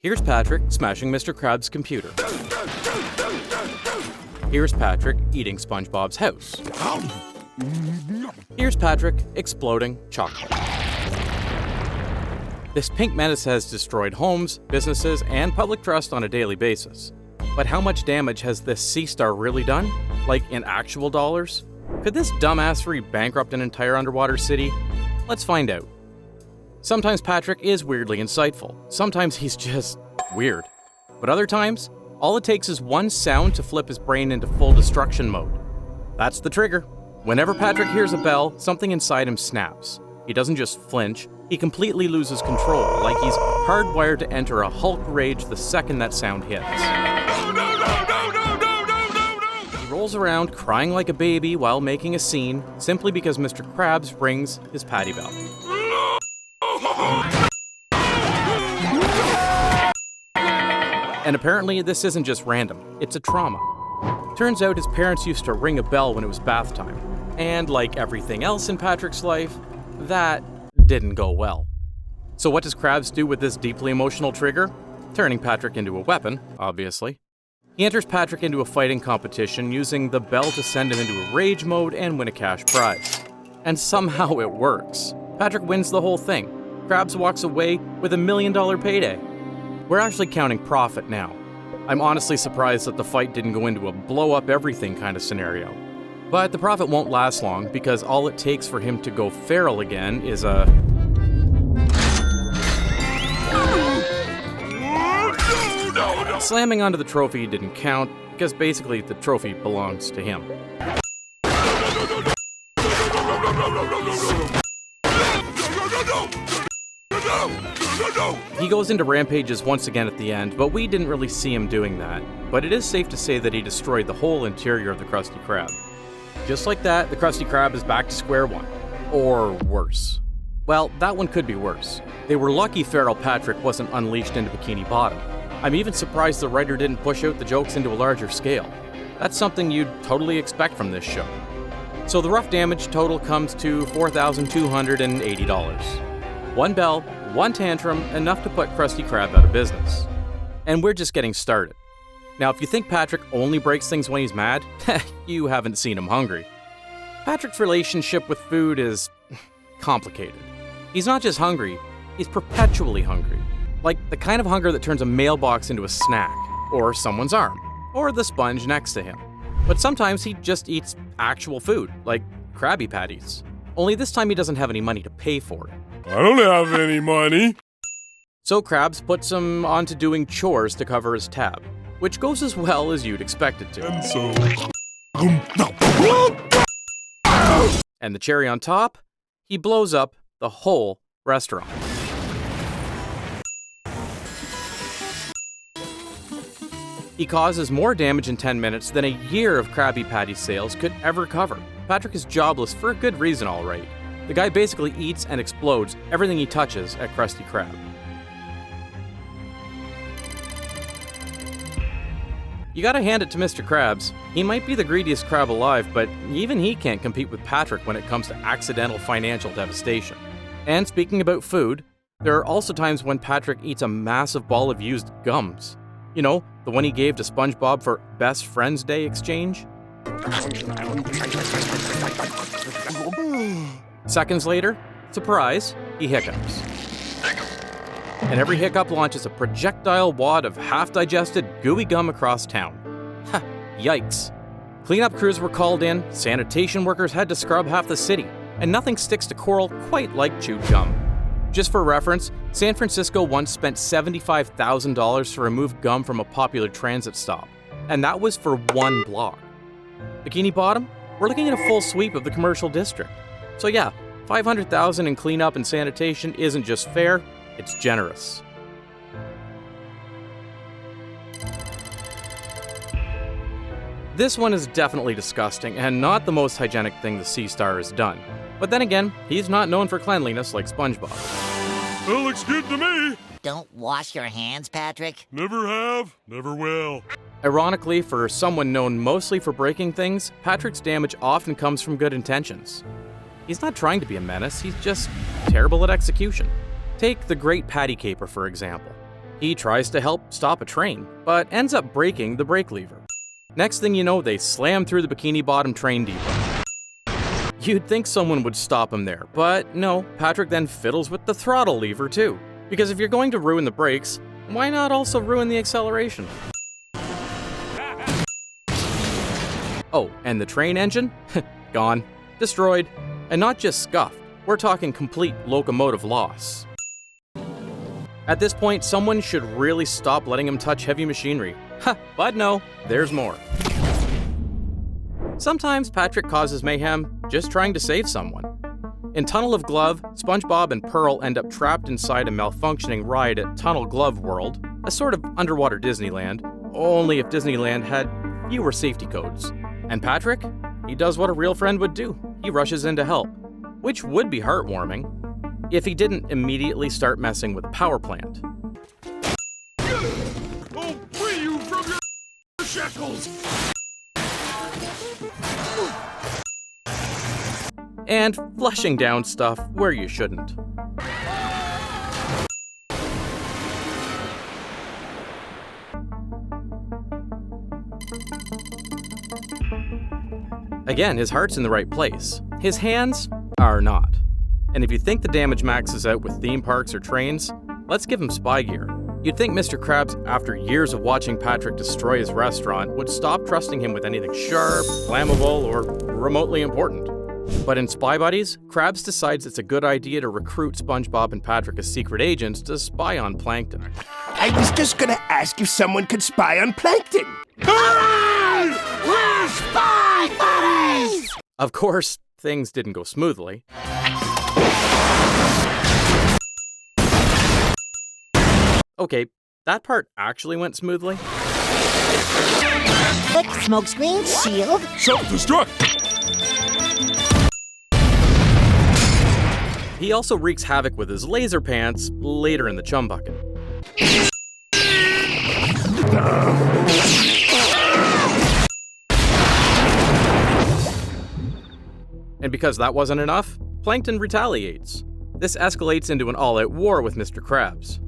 Here's Patrick smashing Mr. Krabs' computer. Here's Patrick eating SpongeBob's house. Here's Patrick exploding chocolate. This pink menace has destroyed homes, businesses, and public trust on a daily basis. But how much damage has this sea star really done? Like in actual dollars? Could this dumbassery bankrupt an entire underwater city? Let's find out. Sometimes Patrick is weirdly insightful. Sometimes he's just weird. But other times, all it takes is one sound to flip his brain into full destruction mode. That's the trigger. Whenever Patrick hears a bell, something inside him snaps. He doesn't just flinch, he completely loses control, like he's hardwired to enter a Hulk rage the second that sound hits. He rolls around crying like a baby while making a scene, simply because Mr. Krabs rings his patty bell. And apparently this isn't just random, it's a trauma. Turns out his parents used to ring a bell when it was bath time. And like everything else in Patrick's life, that didn't go well. So what does Krabs do with this deeply emotional trigger? Turning Patrick into a weapon, obviously. He enters Patrick into a fighting competition using the bell to send him into a rage mode and win a cash prize. And somehow it works. Patrick wins the whole thing. Krabs walks away with $1 million payday. We're actually counting profit now. I'm honestly surprised that the fight didn't go into a blow-up-everything kind of scenario. But the profit won't last long, because all it takes for him to go feral again is a... Slamming onto the trophy didn't count, because basically the trophy belongs to him. He goes into rampages once again at the end, but we didn't really see him doing that. But it is safe to say that he destroyed the whole interior of the Krusty Krab. Just like that, the Krusty Krab is back to square one. Or worse. Well, that one could be worse. They were lucky feral Patrick wasn't unleashed into Bikini Bottom. I'm even surprised the writer didn't push out the jokes into a larger scale. That's something you'd totally expect from this show. So the rough damage total comes to $4,280. One bell, one tantrum, enough to put Krusty Krab out of business. And we're just getting started. Now, if you think Patrick only breaks things when he's mad, you haven't seen him hungry. Patrick's relationship with food is complicated. He's not just hungry, he's perpetually hungry. Like the kind of hunger that turns a mailbox into a snack, or someone's arm, or the sponge next to him. But sometimes he just eats actual food, like Krabby Patties. Only this time he doesn't have any money to pay for it. I don't have any money. So Krabs puts him onto doing chores to cover his tab, which goes as well as you'd expect it to. And the cherry on top, he blows up the whole restaurant. He causes more damage in 10 minutes than a year of Krabby Patty sales could ever cover. Patrick is jobless for a good reason, all right. The guy basically eats and explodes everything he touches at Krusty Krab. You gotta hand it to Mr. Krabs. He might be the greediest crab alive, but even he can't compete with Patrick when it comes to accidental financial devastation. And speaking about food, there are also times when Patrick eats a massive ball of used gums. You know, the one he gave to SpongeBob for Best Friends Day exchange? Seconds later, surprise, he hiccups. And every hiccup launches a projectile wad of half-digested, gooey gum across town. Ha, yikes. Cleanup crews were called in, sanitation workers had to scrub half the city, and nothing sticks to coral quite like chewed gum. Just for reference, San Francisco once spent $75,000 to remove gum from a popular transit stop, and that was for one block. Bikini Bottom? We're looking at a full sweep of the commercial district. So yeah, $500,000 in cleanup and sanitation isn't just fair, it's generous. This one is definitely disgusting and not the most hygienic thing the Sea Star has done. But then again, he's not known for cleanliness like SpongeBob. That looks good to me. Don't wash your hands, Patrick. Never have, never will. Ironically, for someone known mostly for breaking things, Patrick's damage often comes from good intentions. He's not trying to be a menace, he's just terrible at execution. Take the Great Patty Caper, for example. He tries to help stop a train, but ends up breaking the brake lever. Next thing you know, they slam through the Bikini Bottom train depot. You'd think someone would stop him there, but no, Patrick then fiddles with the throttle lever too. Because if you're going to ruin the brakes, why not also ruin the acceleration? Oh, and the train engine? Gone. Destroyed. And not just scuffed, we're talking complete locomotive loss. At this point, someone should really stop letting him touch heavy machinery. But no, there's more. Sometimes Patrick causes mayhem just trying to save someone. In Tunnel of Glove, SpongeBob and Pearl end up trapped inside a malfunctioning ride at Tunnel Glove World, a sort of underwater Disneyland, only if Disneyland had fewer safety codes. And Patrick? He does what a real friend would do. He rushes in to help, which would be heartwarming if he didn't immediately start messing with a power plant. I'll free you from your shackles! And flushing down stuff where you shouldn't. Again, his heart's in the right place. His hands are not. And if you think the damage maxes out with theme parks or trains, let's give him spy gear. You'd think Mr. Krabs, after years of watching Patrick destroy his restaurant, would stop trusting him with anything sharp, flammable, or remotely important. But in Spy Buddies, Krabs decides it's a good idea to recruit SpongeBob and Patrick as secret agents to spy on Plankton. I was just gonna ask if someone could spy on Plankton. Hooray! We're spy buddies! Of course, things didn't go smoothly. Okay, that part actually went smoothly. Click smokescreen, shield. Self-destruct! He also wreaks havoc with his laser pants later in the chum bucket. And because that wasn't enough, Plankton retaliates. This escalates into an all-out war with Mr. Krabs.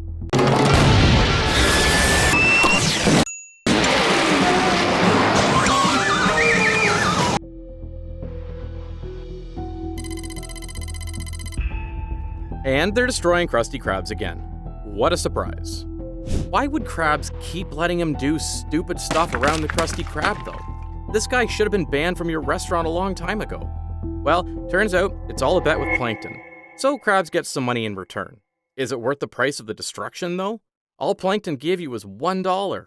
And they're destroying Krusty Krabs again. What a surprise. Why would Krabs keep letting him do stupid stuff around the Krusty Krab, though? This guy should have been banned from your restaurant a long time ago. Well, turns out it's all a bet with Plankton. So Krabs gets some money in return. Is it worth the price of the destruction, though? All Plankton gave you was $1.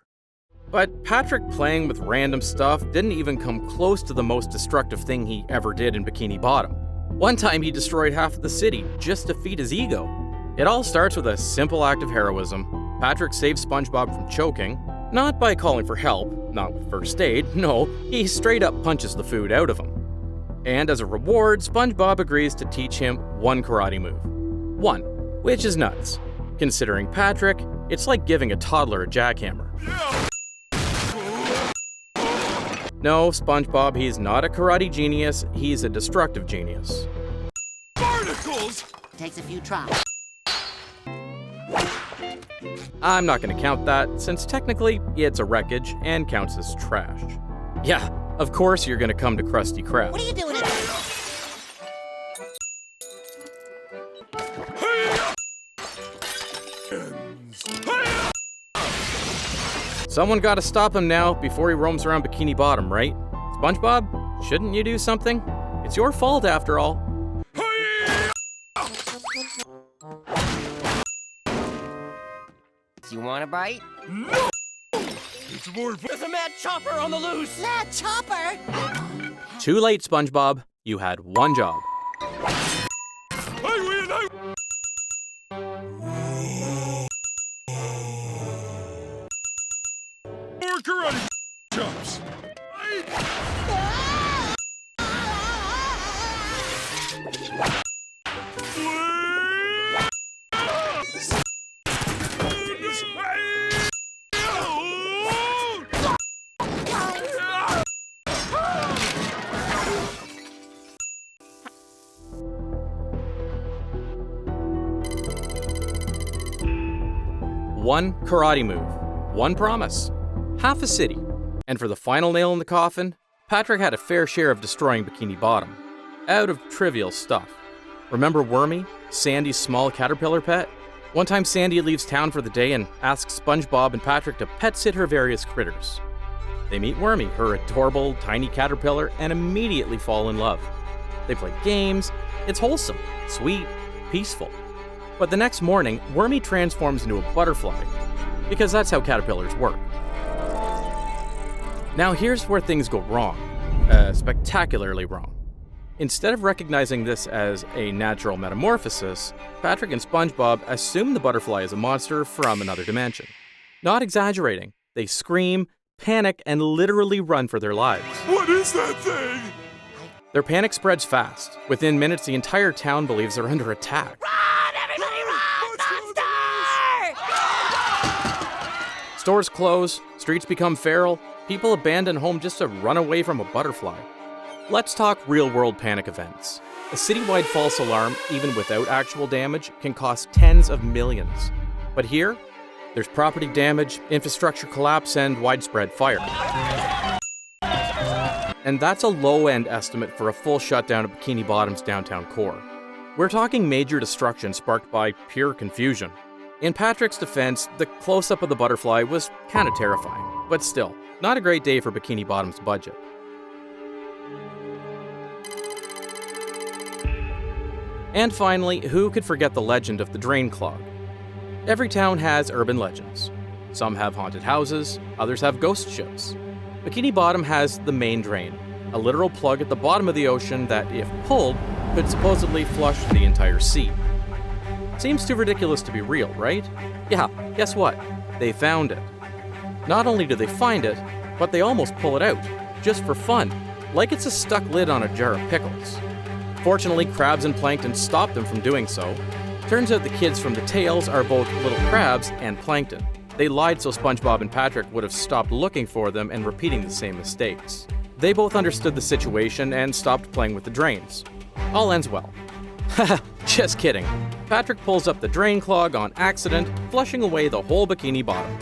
But Patrick playing with random stuff didn't even come close to the most destructive thing he ever did in Bikini Bottom. One time he destroyed half of the city just to feed his ego. It all starts with a simple act of heroism. Patrick saves SpongeBob from choking, not by calling for help, not with first aid, no, he straight up punches the food out of him. And as a reward, SpongeBob agrees to teach him one karate move. One, which is nuts. Considering Patrick, it's like giving a toddler a jackhammer. No, SpongeBob, he's not a karate genius, he's a destructive genius. Barnacles! Takes a few tries. I'm not gonna count that, since technically it's a wreckage and counts as trash. Yeah, of course you're gonna come to Krusty Krab. What are you doing in Someone gotta stop him now before he roams around Bikini Bottom, right? SpongeBob, shouldn't you do something? It's your fault after all. You want a bite? No! It's more fun. There's a mad chopper on the loose! that chopper? Too late, SpongeBob. You had one job. I win! More karate chops! one karate move, one promise, half a city. And for the final nail in the coffin, Patrick had a fair share of destroying Bikini Bottom. Out of trivial stuff. Remember Wormy, Sandy's small caterpillar pet? One time Sandy leaves town for the day and asks SpongeBob and Patrick to pet sit her various critters. They meet Wormy, her adorable tiny caterpillar, and immediately fall in love. They play games. It's wholesome, sweet, peaceful. But the next morning, Wormy transforms into a butterfly, because that's how caterpillars work. Now here's where things go wrong, spectacularly wrong. Instead of recognizing this as a natural metamorphosis, Patrick and SpongeBob assume the butterfly is a monster from another dimension. Not exaggerating, they scream, panic, and literally run for their lives. What is that thing? Their panic spreads fast. Within minutes, the entire town believes they're under attack. Run, everybody, run! Monster! Stores close, streets become feral, people abandon home just to run away from a butterfly. Let's talk real-world panic events. A citywide false alarm, even without actual damage, can cost tens of millions. But here, there's property damage, infrastructure collapse, and widespread fire. And that's a low-end estimate for a full shutdown of Bikini Bottom's downtown core. We're talking major destruction sparked by pure confusion. In Patrick's defense, the close-up of the butterfly was kinda terrifying, but still, not a great day for Bikini Bottom's budget. And finally, who could forget the legend of the Drain Clog? Every town has urban legends. Some have haunted houses, others have ghost ships. Bikini Bottom has the main drain, a literal plug at the bottom of the ocean that, if pulled, could supposedly flush the entire sea. Seems too ridiculous to be real, right? Yeah, guess what? They found it. Not only do they find it, but they almost pull it out, just for fun, like it's a stuck lid on a jar of pickles. Fortunately, crabs and plankton stopped them from doing so. Turns out the kids from the tails are both little crabs and plankton. They lied so SpongeBob and Patrick would have stopped looking for them and repeating the same mistakes. They both understood the situation and stopped playing with the drains. All ends well. Haha, just kidding. Patrick pulls up the drain clog on accident, flushing away the whole Bikini Bottom.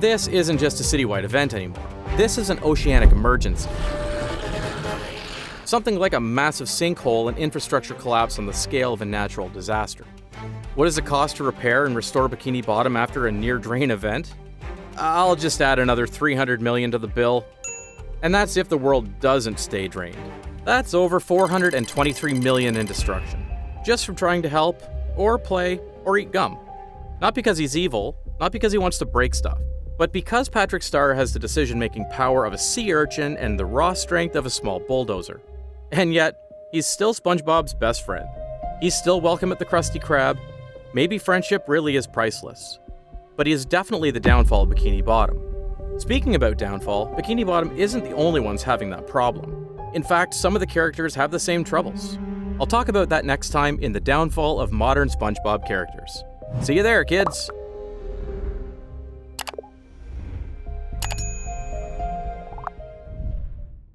This isn't just a citywide event anymore. This is an oceanic emergency. Something like a massive sinkhole and infrastructure collapse on the scale of a natural disaster. What does it cost to repair and restore Bikini Bottom after a near-drain event? I'll just add another $300 million to the bill. And that's if the world doesn't stay drained. That's over $423 million in destruction. Just from trying to help, or play, or eat gum. Not because he's evil, not because he wants to break stuff, but because Patrick Star has the decision-making power of a sea urchin and the raw strength of a small bulldozer. And yet, he's still SpongeBob's best friend. He's still welcome at the Krusty Krab. Maybe friendship really is priceless. But he is definitely the downfall of Bikini Bottom. Speaking about downfall, Bikini Bottom isn't the only ones having that problem. In fact, some of the characters have the same troubles. I'll talk about that next time in the downfall of modern SpongeBob characters. See you there, kids!